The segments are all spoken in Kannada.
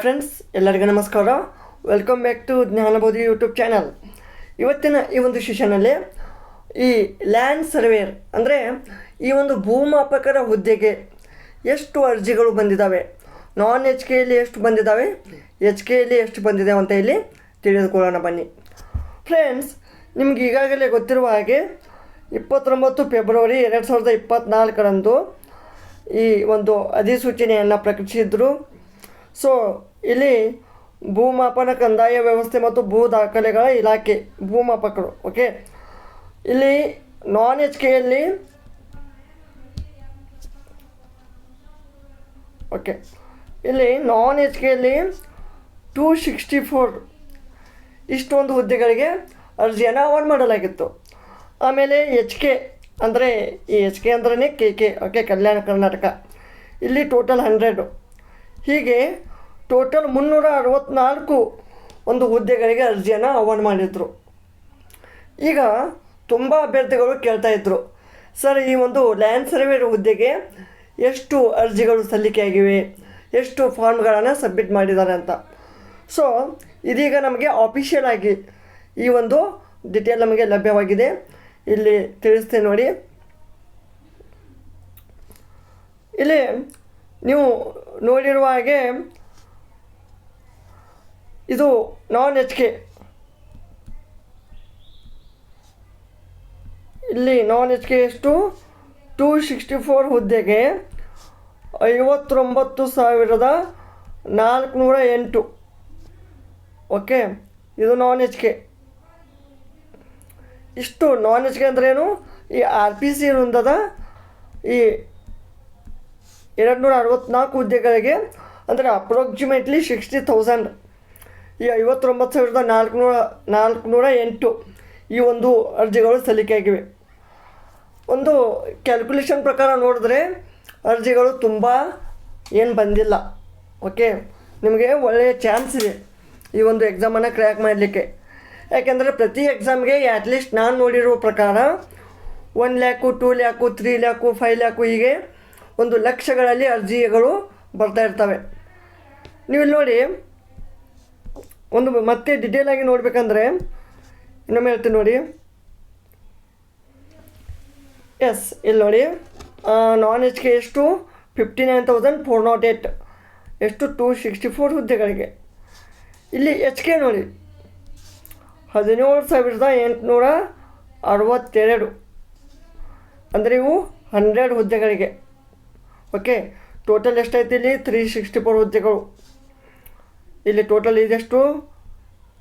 ಫ್ರೆಂಡ್ಸ್, ಎಲ್ಲರಿಗೂ ನಮಸ್ಕಾರ. Welcome back to Jnanabodhi YouTube channel. ಇವತ್ತಿನ ಈ ಒಂದು ಸೆಷನಲ್ಲಿ ಈ ಲ್ಯಾಂಡ್ ಸರ್ವೇಯರ್ ಅಂದರೆ ಈ ಒಂದು ಭೂಮಾಪಕರ ಹುದ್ದೆಗೆ ಎಷ್ಟು ಅರ್ಜಿಗಳು ಬಂದಿದ್ದಾವೆ, ನಾನ್ ಎಚ್ ಕೆಯಲ್ಲಿ ಎಷ್ಟು ಬಂದಿದ್ದಾವೆ, ಎಚ್ ಕೆಯಲ್ಲಿ ಎಷ್ಟು ಬಂದಿದೆ ಅಂತ ಇಲ್ಲಿ ತಿಳಿದುಕೊಳ್ಳೋಣ ಬನ್ನಿ. ಫ್ರೆಂಡ್ಸ್, ನಿಮ್ಗೆ ಈಗಾಗಲೇ ಗೊತ್ತಿರುವ ಹಾಗೆ 29 ಫೆಬ್ರವರಿ 2024ರಂದು ಈ ಒಂದು ಅಧಿಸೂಚನೆಯನ್ನು ಪ್ರಕಟಿಸಿದ್ರು. ಸೊ ಇಲ್ಲಿ ಭೂಮಾಪನ ಕಂದಾಯ ವ್ಯವಸ್ಥೆ ಮತ್ತು ಭೂ ದಾಖಲೆಗಳ ಇಲಾಖೆ ಭೂಮಾಪಕರು. ಓಕೆ, ಇಲ್ಲಿ ನಾನ್ ಎಚ್ ಕೆಯಲ್ಲಿ ನಾನ್ ಎಚ್ ಕೆಯಲ್ಲಿ 264 ಇಷ್ಟೊಂದು ಹುದ್ದೆಗಳಿಗೆ ಅರ್ಜಿಯನ್ನು ಆಹ್ವಾನ ಮಾಡಲಾಗಿತ್ತು. ಆಮೇಲೆ ಎಚ್ ಕೆ ಅಂದರೆ ಈ ಎಚ್ ಕೆ ಅಂದ್ರೆ ಕೆ ಓಕೆ, ಕಲ್ಯಾಣ ಕರ್ನಾಟಕ, ಇಲ್ಲಿ ಟೋಟಲ್ 100. ಹೀಗೆ ಟೋಟಲ್ 364 ಒಂದು ಹುದ್ದೆಗಳಿಗೆ ಅರ್ಜಿಯನ್ನು ಆಹ್ವಾನ ಮಾಡಿದರು. ಈಗ ತುಂಬ ಅಭ್ಯರ್ಥಿಗಳು ಕೇಳ್ತಾಯಿದ್ರು, ಸರ್ ಈ ಒಂದು ಲ್ಯಾಂಡ್ ಸರ್ವೇಯರ್ ಹುದ್ದೆಗೆ ಎಷ್ಟು ಅರ್ಜಿಗಳು ಸಲ್ಲಿಕೆಯಾಗಿವೆ, ಎಷ್ಟು ಫಾರ್ಮ್ಗಳನ್ನು ಸಬ್ಮಿಟ್ ಮಾಡಿದ್ದಾರೆ ಅಂತ. ಸೊ ಇದೀಗ ನಮಗೆ ಆಫಿಷಿಯಲ್ ಆಗಿ ಈ ಒಂದು ಡಿಟೇಲ್ ನಮಗೆ ಲಭ್ಯವಾಗಿದೆ. ಇಲ್ಲಿ ತಿಳಿಸ್ತೇನೆ ನೋಡಿ. ಇಲ್ಲಿ ನೀವು ನೋಡಿರುವ ಹಾಗೆ ಇದು ನಾನ್ ಎಚ್ ಕೆ. ಇಲ್ಲಿ ನಾನ್ ಎಚ್ ಕೆ ಎಷ್ಟು 264 ಹುದ್ದೆಗೆ 59,408. ಓಕೆ, ಇದು ನಾನ್ ಎಚ್ ಕೆ. ಇಷ್ಟು ನಾನ್ ಎಚ್ ಕೆ ಅಂದ್ರೇನು, ಈ ಆರ್ ಪಿ ಸಿ ವೃಂದದ ಈ 264 ಹುದ್ದೆಗಳಿಗೆ ಅಂದರೆ ಅಪ್ರಾಕ್ಸಿಮೇಟ್ಲಿ 60,000, ಈ 59,408 ಈ ಒಂದು ಅರ್ಜಿಗಳು ಸಲ್ಲಿಕೆಯಾಗಿವೆ. ಒಂದು ಕ್ಯಾಲ್ಕುಲೇಷನ್ ಪ್ರಕಾರ ನೋಡಿದ್ರೆ ಅರ್ಜಿಗಳು ತುಂಬ ಏನು ಬಂದಿಲ್ಲ. ಓಕೆ, ನಿಮಗೆ ಒಳ್ಳೆಯ ಚಾನ್ಸ್ ಇದೆ ಈ ಒಂದು ಎಕ್ಸಾಮನ್ನು ಕ್ರ್ಯಾಕ್ ಮಾಡಲಿಕ್ಕೆ. ಯಾಕೆಂದರೆ ಪ್ರತಿ ಎಕ್ಸಾಮ್ಗೆ ಅಟ್ಲೀಸ್ಟ್ ನಾನು ನೋಡಿರೋ ಪ್ರಕಾರ 1 ಲ್ಯಾಕು, 2 ಲ್ಯಾಕು, 3 ಲ್ಯಾಕು, 5 ಲ್ಯಾಕು ಹೀಗೆ ಒಂದು ಲಕ್ಷಗಳಲ್ಲಿ ಅರ್ಜಿಗಳು ಬರ್ತಾ ಇರ್ತವೆ. ನೀವು ಇಲ್ಲಿ ನೋಡಿ, ಒಂದು ಮತ್ತೆ ಡಿಟೇಲಾಗಿ ನೋಡಬೇಕಂದ್ರೆ ಇನ್ನೊಮ್ಮೆ ಹೇಳ್ತೀನಿ ನೋಡಿ. ಎಸ್, ಇಲ್ಲಿ ನೋಡಿ, ನಾನ್ ಎಚ್ ಕೆ ಎಷ್ಟು 59,408 ಎಷ್ಟು 264 ಹುದ್ದೆಗಳಿಗೆ. ಇಲ್ಲಿ ಎಚ್ ಕೆ ನೋಡಿ 17,862 ಅಂದರೆ ಇವು 100 ಹುದ್ದೆಗಳಿಗೆ. ಓಕೆ, ಟೋಟಲ್ ಎಷ್ಟಾಯ್ತು ಇಲ್ಲಿ 364 ಹುದ್ದೆಗಳು. ಇಲ್ಲಿ ಟೋಟಲ್ ಇದೆಷ್ಟು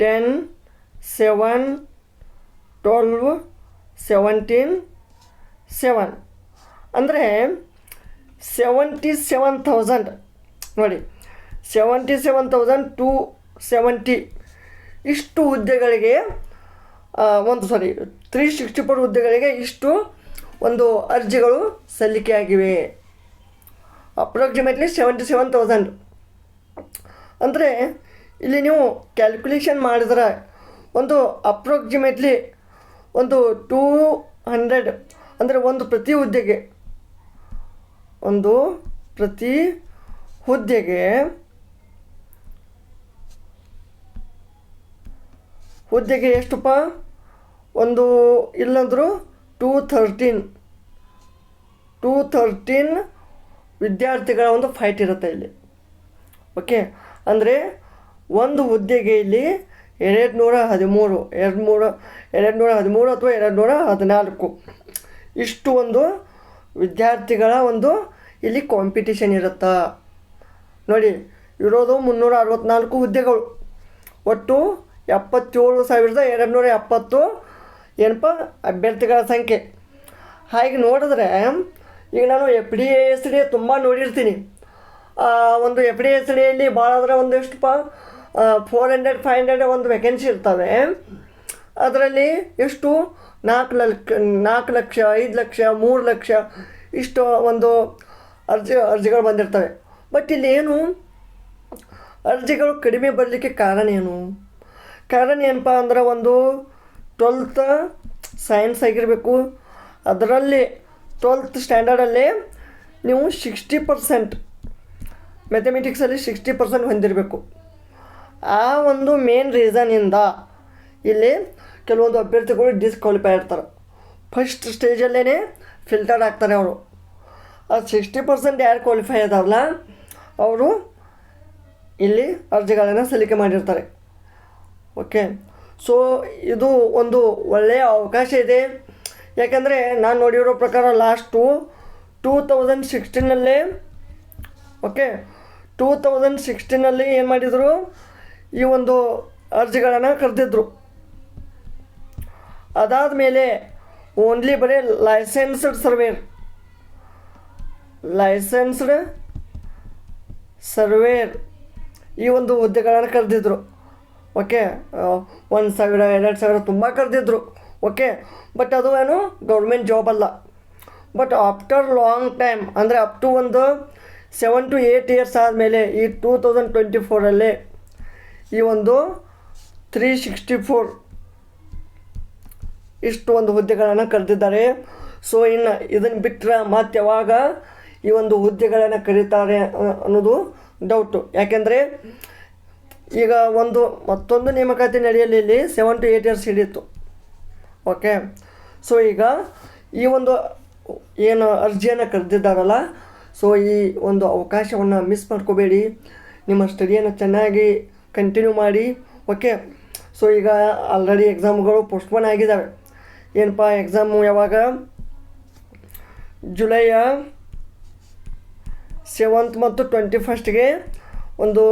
10, 7, 12, 17, 7 ಅಂದರೆ 77,000 ನೋಡಿ, 77,270 ಇಷ್ಟು ಹುದ್ದೆಗಳಿಗೆ 364 ಹುದ್ದೆಗಳಿಗೆ ಇಷ್ಟು ಒಂದು ಅರ್ಜಿಗಳು ಸಲ್ಲಿಕೆಯಾಗಿವೆ. ಅಪ್ರಾಕ್ಸಿಮೇಟ್ಲಿ 77,000 ಅಂದರೆ ಇಲ್ಲಿ ನೀವು ಕ್ಯಾಲ್ಕುಲೇಷನ್ ಮಾಡಿದ್ರೆ ಒಂದು ಅಪ್ರಾಕ್ಸಿಮೇಟ್ಲಿ ಒಂದು 200 ಅಂದರೆ ಪ್ರತಿ ಹುದ್ದೆಗೆ ಎಷ್ಟಪ್ಪ, ಒಂದು ಇಲ್ಲಂದರೂ 213 ವಿದ್ಯಾರ್ಥಿಗಳ ಒಂದು ಫೈಟ್ ಇರುತ್ತೆ ಇಲ್ಲಿ. ಓಕೆ, ಅಂದರೆ ಒಂದು ಹುದ್ದೆಗೆ ಇಲ್ಲಿ 213 ಅಥವಾ 214 ಇಷ್ಟು ಒಂದು ವಿದ್ಯಾರ್ಥಿಗಳ ಒಂದು ಇಲ್ಲಿ ಕಾಂಪಿಟೇಷನ್ ಇರುತ್ತಾ ನೋಡಿ. ಇರೋದು 364 ಹುದ್ದೆಗಳು, ಒಟ್ಟು 77,270 ಏನಪ್ಪ ಅಭ್ಯರ್ಥಿಗಳ ಸಂಖ್ಯೆ. ಹಾಗೆ ನೋಡಿದ್ರೆ ಈಗ ನಾನು FDSD ತುಂಬ ನೋಡಿರ್ತೀನಿ. ಒಂದು FDSDಯಲ್ಲಿ ಭಾಳ ಅಂದರೆ ಒಂದು ಎಷ್ಟಪ್ಪ 400, 500 ಒಂದು ವೇಕೆನ್ಸಿ ಇರ್ತವೆ. ಅದರಲ್ಲಿ ಎಷ್ಟು 4 ಲಕ್ಷ, 5 ಲಕ್ಷ, 3 ಲಕ್ಷ ಇಷ್ಟು ಒಂದು ಅರ್ಜಿಗಳು ಬಂದಿರ್ತವೆ. ಬಟ್ ಇಲ್ಲಿ ಏನು ಅರ್ಜಿಗಳು ಕಡಿಮೆ ಬರಲಿಕ್ಕೆ ಕಾರಣ ಏನಪ್ಪ ಅಂದ್ರೆ, ಒಂದು 12th ಸೈನ್ಸ್ ಆಗಿರಬೇಕು. ಅದರಲ್ಲಿ 12th ಸ್ಟ್ಯಾಂಡರ್ಡಲ್ಲಿ ನೀವು 60% ಮ್ಯಾಥಮೆಟಿಕ್ಸಲ್ಲಿ 60% ಹೊಂದಿರಬೇಕು. ಆ ಒಂದು ಮೇನ್ ರೀಸನಿಂದ ಇಲ್ಲಿ ಕೆಲವೊಂದು ಅಭ್ಯರ್ಥಿಗಳು ಡಿಸ್ಕ್ವಾಲಿಫೈ ಇರ್ತಾರೆ. ಫಸ್ಟ್ ಸ್ಟೇಜಲ್ಲೇ ಫಿಲ್ಟರ್ ಆಗ್ತಾರೆ ಅವರು. ಆ 60% ಯಾರು ಕ್ವಾಲಿಫೈ ಆದಾರಲ್ಲ ಅವರು ಇಲ್ಲಿ ಅರ್ಜಿಗಳನ್ನು ಸಲ್ಲಿಕೆ ಮಾಡಿರ್ತಾರೆ. ಓಕೆ, ಸೊ ಇದು ಒಂದು ಒಳ್ಳೆಯ ಅವಕಾಶ ಇದೆ. ಯಾಕೆಂದರೆ ನಾನು ನೋಡಿರೋ ಪ್ರಕಾರ ಲಾಸ್ಟು 2016ನಲ್ಲೇ ಓಕೆ 2016ನಲ್ಲಿ ಏನು ಮಾಡಿದರು, ಈ ಒಂದು ಅರ್ಜಿಗಳನ್ನು ಕರೆದಿದ್ರು. ಅದಾದ ಮೇಲೆ ಓನ್ಲಿ ಬರೀ ಲೈಸೆನ್ಸ್ಡ್ ಸರ್ವೇರ್ ಈ ಒಂದು ಹುದ್ದೆಗಳನ್ನು ಕರೆದಿದ್ರು. ಓಕೆ, 1,000 2,000 ತುಂಬ ಕರೆದಿದ್ರು. ಓಕೆ, ಬಟ್ ಅದು ಏನು ಗೌರ್ಮೆಂಟ್ ಜಾಬ್ ಅಲ್ಲ. ಬಟ್ ಆಫ್ಟರ್ ಲಾಂಗ್ ಟೈಮ್ ಅಂದರೆ ಅಪ್ ಟು ಒಂದು 7 to 8 ಇಯರ್ಸ್ ಆದಮೇಲೆ ಈ 2024 ಈ ಒಂದು 364 ಇಷ್ಟು ಒಂದು ಹುದ್ದೆಗಳನ್ನು ಕರೆದಿದ್ದಾರೆ. ಸೊ ಇನ್ನು ಇದನ್ನು ಬಿಟ್ಟರೆ ಮತ್ತೆ ಯಾವಾಗ ಈ ಒಂದು ಹುದ್ದೆಗಳನ್ನು ಕರೀತಾರೆ ಅನ್ನೋದು ಡೌಟು. ಯಾಕೆಂದರೆ ಈಗ ಮತ್ತೊಂದು ನೇಮಕಾತಿ ನಡೆಯಲಿ ಇಲ್ಲಿ 7 to 8 ಇಯರ್ಸ್ ಹಿಡಿಯಿತು. ಓಕೆ, ಸೊ ಈಗ ಈ ಒಂದು ಏನು ಅರ್ಜಿಯನ್ನು ಕರೆದಿದ್ದಾರಲ್ಲ, ಸೊ ಈ ಒಂದು ಅವಕಾಶವನ್ನು ಮಿಸ್ ಮಾಡ್ಕೋಬೇಡಿ. ನಿಮ್ಮ ಸ್ಟಡಿಯನ್ನು ಚೆನ್ನಾಗಿ ಕಂಟಿನ್ಯೂ ಮಾಡಿ. ಓಕೆ, ಸೊ ಈಗ ಆಲ್ರೆಡಿ ಎಕ್ಸಾಮ್ಗಳು ಪೋಸ್ಟ್ಪೋನ್ ಆಗಿದ್ದಾವೆ. ಏನಪ್ಪ ಎಕ್ಸಾಮು ಯಾವಾಗ, ಜುಲೈಯ 7th ಮತ್ತು 21st ಒಂದು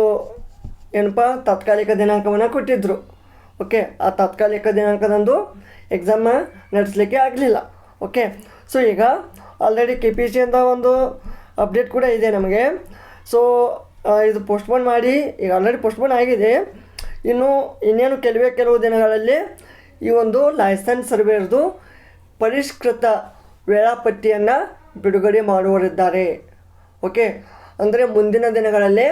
ಏನಪ್ಪ ತಾತ್ಕಾಲಿಕ ದಿನಾಂಕವನ್ನು ಕೊಟ್ಟಿದ್ದರು. ಓಕೆ, ಆ ತಾತ್ಕಾಲಿಕ ದಿನಾಂಕದಂದು ಎಕ್ಸಾಮ ನಡೆಸಲಿಕ್ಕೆ ಆಗಲಿಲ್ಲ. ಓಕೆ, ಸೊ ಈಗ ಆಲ್ರೆಡಿ KPSCಯಿಂದ ಒಂದು ಅಪ್ಡೇಟ್ ಕೂಡ ಇದೆ ನಮಗೆ. ಸೊ ಇದು ಪೋಸ್ಟ್ಪೋನ್ ಮಾಡಿ ಈಗ ಆಲ್ರೆಡಿ ಪೋಸ್ಟ್ಪೋನ್ ಆಗಿದೆ. ಇನ್ನೇನು ಕೆಲವು ದಿನಗಳಲ್ಲಿ ಈ ಒಂದು ಲೈಸೆನ್ಸ್ ಸರ್ವೇರ್ದು ಪರಿಷ್ಕೃತ ವೇಳಾಪಟ್ಟಿಯನ್ನು ಬಿಡುಗಡೆ ಮಾಡುವರಿದ್ದಾರೆ. ಓಕೆ, ಅಂದರೆ ಮುಂದಿನ ದಿನಗಳಲ್ಲಿ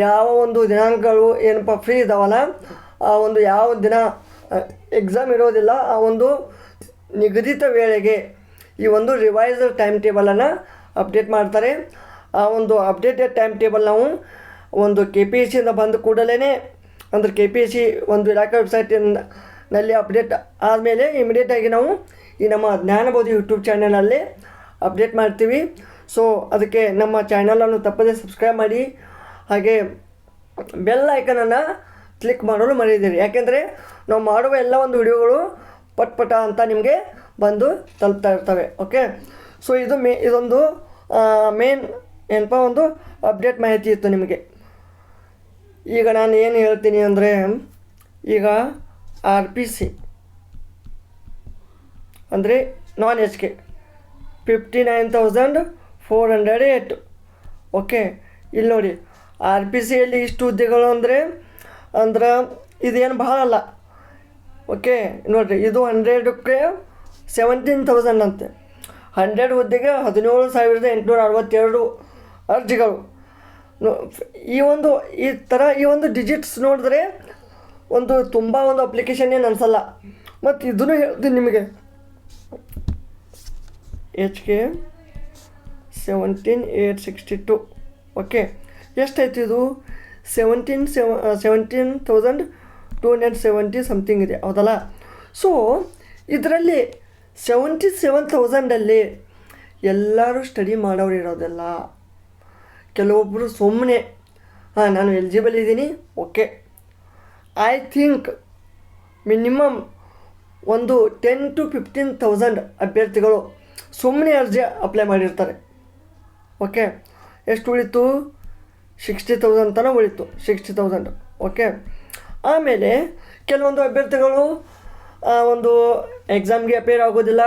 ಯಾವ ಒಂದು ದಿನಾಂಕಗಳು ಏನಪ್ಪ ಫ್ರೀ ಇದ್ದಾವಲ್ಲ, ಆ ಒಂದು ಯಾವ ದಿನ ಎಕ್ಸಾಮ್ ಇರೋದಿಲ್ಲ ಆ ಒಂದು ನಿಗದಿತ ವೇಳೆಗೆ ಈ ಒಂದು ರಿವೈಸ್ಡ್ ಟೈಮ್ ಟೇಬಲನ್ನು ಅಪ್ಡೇಟ್ ಮಾಡ್ತಾರೆ. ಆ ಒಂದು ಅಪ್ಡೇಟೆಡ್ ಟೈಮ್ ಟೇಬಲ್ ನಾವು ಒಂದು KPSCಯಿಂದ ಬಂದ ಕೂಡಲೇ ಅಂದರೆ KPSC ಒಂದು ಇಲಾಖೆ ವೆಬ್ಸೈಟಿನಲ್ಲಿ ಅಪ್ಡೇಟ್ ಆದಮೇಲೆ ಇಮಿಡಿಯೇಟಾಗಿ ನಾವು ಈ ನಮ್ಮ ಜ್ಞಾನಬೋಧಿ ಯೂಟ್ಯೂಬ್ ಚಾನಲಲ್ಲಿ ಅಪ್ಡೇಟ್ ಮಾಡ್ತೀವಿ. ಸೊ ಅದಕ್ಕೆ ನಮ್ಮ ಚಾನಲನ್ನು ತಪ್ಪದೇ ಸಬ್ಸ್ಕ್ರೈಬ್ ಮಾಡಿ, ಹಾಗೆ ಬೆಲ್ ಐಕನನ್ನು ಕ್ಲಿಕ್ ಮಾಡಲು ಮರೆಯದಿರಿ. ಯಾಕೆಂದರೆ ನಾವು ಮಾಡುವ ಎಲ್ಲ ಒಂದು ವಿಡಿಯೋಗಳು ಪಟ್ ಅಂತ ನಿಮಗೆ ಬಂದು ತಲುಪ್ತಾ ಇರ್ತವೆ. ಓಕೆ, ಸೊ ಇದೊಂದು ಮೇನ್ ಏನಪ್ಪ ಒಂದು ಅಪ್ಡೇಟ್ ಮಾಹಿತಿ ಇತ್ತು ನಿಮಗೆ. ಈಗ ನಾನು ಏನು ಹೇಳ್ತೀನಿ ಅಂದರೆ, ಈಗ RPC ಅಂದರೆ ನಾನ್ HK 59,408. ಓಕೆ, ಇಲ್ಲಿ ನೋಡಿ RPCಯಲ್ಲಿ ಇಷ್ಟು ಹುದ್ದೆಗಳು ಅಂದರೆ ಇದೇನು ಭಾಳ ಅಲ್ಲ. ಓಕೆ, ನೋಡಿರಿ ಇದು 100ಕ್ಕೆ 17,000 ಅಂತೆ. 100 ಹುದ್ದೆಗೆ 17,862 ಅರ್ಜಿಗಳು. ಈ ಒಂದು ಡಿಜಿಟ್ಸ್ ನೋಡಿದ್ರೆ ತುಂಬ ಒಂದು ಅಪ್ಲಿಕೇಶನ್ ಏನು ಅನಿಸಲ್ಲ. ಮತ್ತು ಇದನ್ನು ಹೇಳ್ತೀನಿ ನಿಮಗೆ, HK 17,862. ಓಕೆ, ಎಷ್ಟಾಯ್ತು ಇದು 17,270 ಸಮಥಿಂಗ್ ಇದೆ, ಹೌದಲ್ಲ. ಸೊ ಇದರಲ್ಲಿ 77,000 ಎಲ್ಲರೂ ಸ್ಟಡಿ ಮಾಡೋರು ಇರೋದಿಲ್ಲ. ಕೆಲವೊಬ್ಬರು ಸುಮ್ಮನೆ ನಾನು ಎಲಿಜಿಬಲ್ ಇದ್ದೀನಿ, ಓಕೆ, ಐ ಥಿಂಕ್ ಮಿನಿಮಮ್ ಒಂದು 10 to 15,000 ಅಭ್ಯರ್ಥಿಗಳು ಸುಮ್ಮನೆ ಅರ್ಜಿ ಅಪ್ಲೈ ಮಾಡಿರ್ತಾರೆ. ಓಕೆ, ಎಷ್ಟು ಉಳಿತು? 60,000 ತನಕ ಉಳಿತು, 60,000. ಓಕೆ, ಆಮೇಲೆ ಕೆಲವೊಂದು ಅಭ್ಯರ್ಥಿಗಳು ಒಂದು ಎಕ್ಸಾಮ್ಗೆ ಅಪೇರ್ ಆಗೋದಿಲ್ಲ,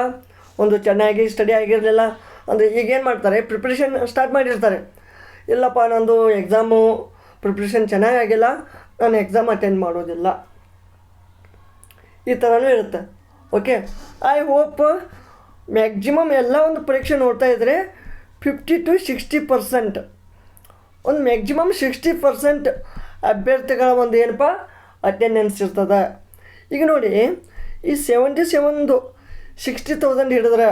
ಒಂದು ಚೆನ್ನಾಗಿ ಸ್ಟಡಿ ಆಗಿರಲಿಲ್ಲ ಅಂದರೆ ಈಗೇನು ಮಾಡ್ತಾರೆ, ಪ್ರಿಪ್ರೇಷನ್ ಸ್ಟಾರ್ಟ್ ಮಾಡಿರ್ತಾರೆ. ಇಲ್ಲಪ್ಪ ನಂದು ಎಕ್ಸಾಮು ಪ್ರಿಪ್ರೇಷನ್ ಚೆನ್ನಾಗಿಲ್ಲ, ನಾನು ಎಕ್ಸಾಮ್ ಅಟೆಂಡ್ ಮಾಡೋದಿಲ್ಲ, ಈ ಥರನೂ ಇರುತ್ತೆ. ಓಕೆ, ಐ ಹೋಪ್ ಮ್ಯಾಕ್ಸಿಮಮ್ ಎಲ್ಲ ಒಂದು ಪರೀಕ್ಷೆ ನೋಡ್ತಾ ಇದ್ದರೆ 50 to 60%, ಒಂದು ಮ್ಯಾಕ್ಸಿಮಮ್ 60% ಅಭ್ಯರ್ಥಿಗಳ ಒಂದು ಏನಪ್ಪ ಅಟೆಂಡೆನ್ಸ್ ಇರ್ತದೆ. ಈಗ ನೋಡಿ, ಈ 60,000 ಹಿಡಿದ್ರೆ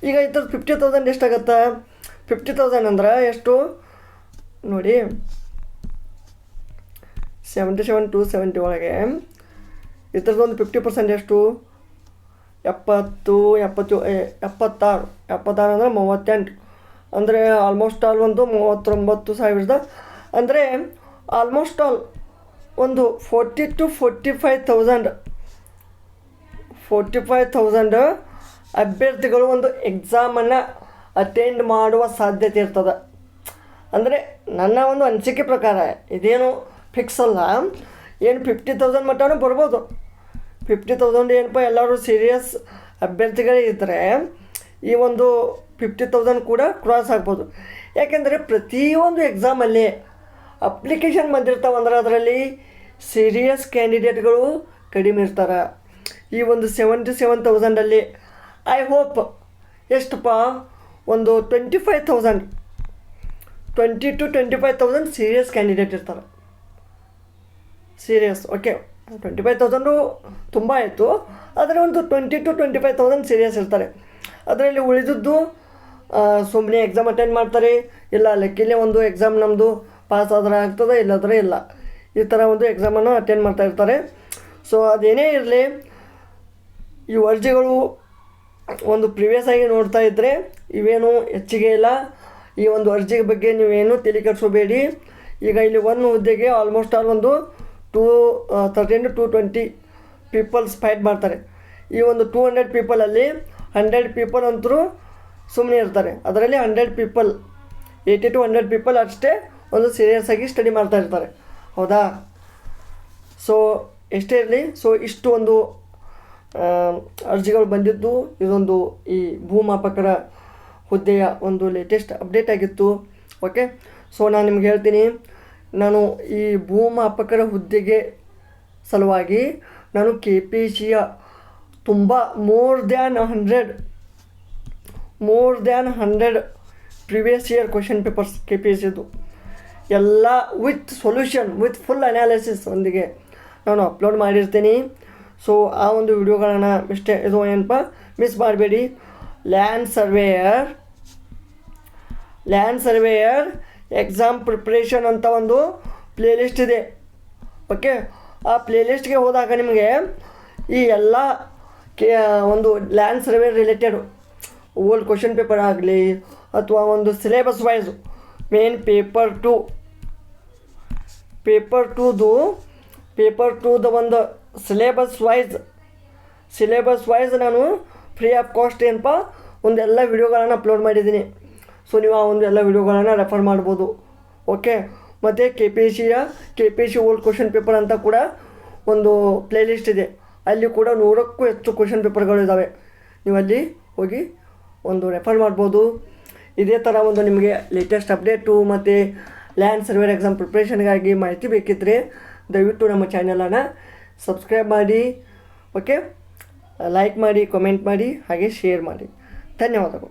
ಈಗ ಇದ್ರದ್ದು 50,000 ಎಷ್ಟಾಗತ್ತೆ? 50,000 ಅಂದ್ರೆ ಎಷ್ಟು? ನೋಡಿ 77 to 70 ಒಳಗೆ ಇದ್ರದ್ದೊಂದು 50% ಎಷ್ಟು 76 ಅಂದರೆ 38 ಅಂದರೆ ಆಲ್ಮೋಸ್ಟ್ ಆಲ್ ಒಂದು 39,000 ಅಂದರೆ ಆಲ್ಮೋಸ್ಟ್ ಆಲ್ ಒಂದು 40 to 45,000 ಅಭ್ಯರ್ಥಿಗಳು ಒಂದು ಎಕ್ಸಾಮನ್ನು ಅಟೆಂಡ್ ಮಾಡುವ ಸಾಧ್ಯತೆ ಇರ್ತದೆ. ಅಂದರೆ ನನ್ನ ಒಂದು ಅನಿಸಿಕೆ ಪ್ರಕಾರ ಇದೇನು ಫಿಕ್ಸ್ ಅಲ್ಲ, ಏನು 50,000 ಮಟ್ಟನೂ ಬರ್ಬೋದು. 50,000 ಏನಪ್ಪ ಎಲ್ಲರೂ ಸೀರಿಯಸ್ ಅಭ್ಯರ್ಥಿಗಳೇ ಇದ್ದರೆ ಈ ಒಂದು 50,000 ಕೂಡ ಕ್ರಾಸ್ ಆಗ್ಬೋದು. ಯಾಕೆಂದರೆ ಪ್ರತಿಯೊಂದು ಎಕ್ಸಾಮಲ್ಲಿ ಅಪ್ಲಿಕೇಶನ್ ಬಂದಿರ್ತಾವೆ ಅಂದ್ರೆ ಅದರಲ್ಲಿ ಸೀರಿಯಸ್ ಕ್ಯಾಂಡಿಡೇಟ್ಗಳು ಕಡಿಮೆ ಇರ್ತಾರೆ. ಈ ಒಂದು 77,000 ಐ ಹೋಪ್ ಎಷ್ಟಪ್ಪ ಒಂದು 20 to 25,000 ಸೀರಿಯಸ್ ಕ್ಯಾಂಡಿಡೇಟ್ ಇರ್ತಾರೆ. ಸೀರಿಯಸ್ ಓಕೆ 25,000 ತುಂಬ ಆಯಿತು, ಆದರೆ ಒಂದು 20 to 25,000 ಸೀರಿಯಸ್ ಇರ್ತಾರೆ. ಅದರಲ್ಲಿ ಉಳಿದದ್ದು ಸುಮ್ಮನೆ ಎಕ್ಸಾಮ್ ಅಟೆಂಡ್ ಮಾಡ್ತಾರೆ, ಇಲ್ಲ ಲೆಕ್ಕಿಲ್ಲೇ ಒಂದು ಎಕ್ಸಾಮ್ ನಮ್ಮದು ಪಾಸ್ ಆದರೆ ಆಗ್ತದೆ, ಇಲ್ಲಾದರೆ ಇಲ್ಲ, ಈ ಥರ ಒಂದು ಎಕ್ಸಾಮನ್ನು ಅಟೆಂಡ್ ಮಾಡ್ತಾ ಇರ್ತಾರೆ. ಸೊ ಅದೇನೇ ಇರಲಿ, ಈ ಅರ್ಜಿಗಳು ಒಂದು ಪ್ರಿವಿಯಸ್ ಆಗಿ ನೋಡ್ತಾ ಇದ್ದರೆ ಇವೇನು ಹೆಚ್ಚಿಗೆ ಇಲ್ಲ. ಈ ಒಂದು ಅರ್ಜಿ ಬಗ್ಗೆ ನೀವೇನು ತಲೆ ಕೆಡಿಸ್ಕೋಬೇಡಿ. ಈಗ ಇಲ್ಲಿ ಒಂದು ಹುದ್ದೆಗೆ ಆಲ್ಮೋಸ್ಟ್ ಆಲ್ ಒಂದು 13 to 220 ಪೀಪಲ್ಸ್ ಫೈಟ್ ಮಾಡ್ತಾರೆ. ಈ ಒಂದು 200 ಪೀಪಲಲ್ಲಿ 100 ಪೀಪಲ್ ಅಂತರೂ ಸುಮ್ಮನೆ ಇರ್ತಾರೆ. ಅದರಲ್ಲಿ 100 ಪೀಪಲ್ 80 to 100 ಪೀಪಲ್ ಅಷ್ಟೇ ಒಂದು ಸೀರಿಯಸ್ ಆಗಿ ಸ್ಟಡಿ ಮಾಡ್ತಾ ಇರ್ತಾರೆ, ಹೌದಾ? ಸೊ ಎಷ್ಟೇ ಇರಲಿ, ಸೊ ಇಷ್ಟು ಒಂದು ಅರ್ಜಿಗಳು ಬಂದಿದ್ದು ಇದೊಂದು ಈ ಭೂಮಾಪಕರ ಹುದ್ದೆಯ ಒಂದು ಲೇಟೆಸ್ಟ್ ಅಪ್ಡೇಟ್ ಆಗಿತ್ತು. ಓಕೆ, ಸೊ ನಾನು ನಿಮ್ಗೆ ಹೇಳ್ತೀನಿ, ನಾನು ಈ ಭೂಮಾಪಕರ ಹುದ್ದೆಗೆ ಸಲುವಾಗಿ ನಾನು KPSCಯ ತುಂಬ more than 100 previous year question papers KPSCದು ಎಲ್ಲ with solution with full analysis ಒಂದಿಗೆ ನಾನು ಅಪ್ಲೋಡ್ ಮಾಡಿರ್ತೀನಿ. ಸೊ ಆ ಒಂದು ವಿಡಿಯೋಗಳನ್ನು ಇದು ಏನಪ್ಪ ಮಿಸ್ ಮಾಡಬೇಡಿ. ಲ್ಯಾಂಡ್ ಸರ್ವೇಯರ್ ಎಕ್ಸಾಮ್ ಪ್ರಿಪ್ರೇಷನ್ ಅಂತ ಒಂದು ಪ್ಲೇಲಿಸ್ಟ್ ಇದೆ. ಓಕೆ, ಆ ಪ್ಲೇಲಿಸ್ಟ್ಗೆ ಹೋದಾಗ ನಿಮಗೆ ಈ ಎಲ್ಲ ಒಂದು land survey related old question paper ಆಗಲಿ ಅಥವಾ ಒಂದು ಸಿಲೆಬಸ್ ವೈಸು ಮೇನ್ ಪೇಪರ್ ಟೂದು ಒಂದು ಸಿಲೆಬಸ್ ವೈಸ್ ನಾನು ಫ್ರೀ ಆಫ್ ಕಾಸ್ಟ್ ಏನಪ್ಪ ಒಂದೆಲ್ಲ ವಿಡಿಯೋಗಳನ್ನು ಅಪ್ಲೋಡ್ ಮಾಡಿದ್ದೀನಿ. ಸೊ ನೀವು ಆ ಒಂದು ಎಲ್ಲ ವಿಡಿಯೋಗಳನ್ನು ರೆಫರ್ ಮಾಡ್ಬೋದು. ಓಕೆ, ಮತ್ತು KPSC ಓಲ್ಡ್ ಕ್ವಶನ್ ಪೇಪರ್ ಅಂತ ಕೂಡ ಒಂದು ಪ್ಲೇಲಿಸ್ಟ್ ಇದೆ. ಅಲ್ಲಿ ಕೂಡ 100ಕ್ಕೂ ಹೆಚ್ಚು ಕ್ವಶನ್ ಪೇಪರ್ಗಳು ಇದ್ದಾವೆ. ನೀವು ಅಲ್ಲಿ ಹೋಗಿ ಒಂದು ರೆಫರ್ ಮಾಡ್ಬೋದು. ಇದೇ ಥರ ಒಂದು ನಿಮಗೆ ಲೇಟೆಸ್ಟ್ ಅಪ್ಡೇಟು ಮತ್ತು ಲ್ಯಾಂಡ್ ಸರ್ವೇರ್ ಎಕ್ಸಾಮ್ ಪ್ರಿಪ್ರೇಷನ್ಗಾಗಿ ಮಾಹಿತಿ ಬೇಕಿದ್ದರೆ ದಯವಿಟ್ಟು ನಮ್ಮ ಚಾನಲನ್ನು ಸಬ್ಸ್ಕ್ರೈಬ್ ಮಾಡಿ. ಓಕೆ, ಲೈಕ್ ಮಾಡಿ, ಕಮೆಂಟ್ ಮಾಡಿ, ಹಾಗೆ ಶೇರ್ ಮಾಡಿ. ಧನ್ಯವಾದಗಳು.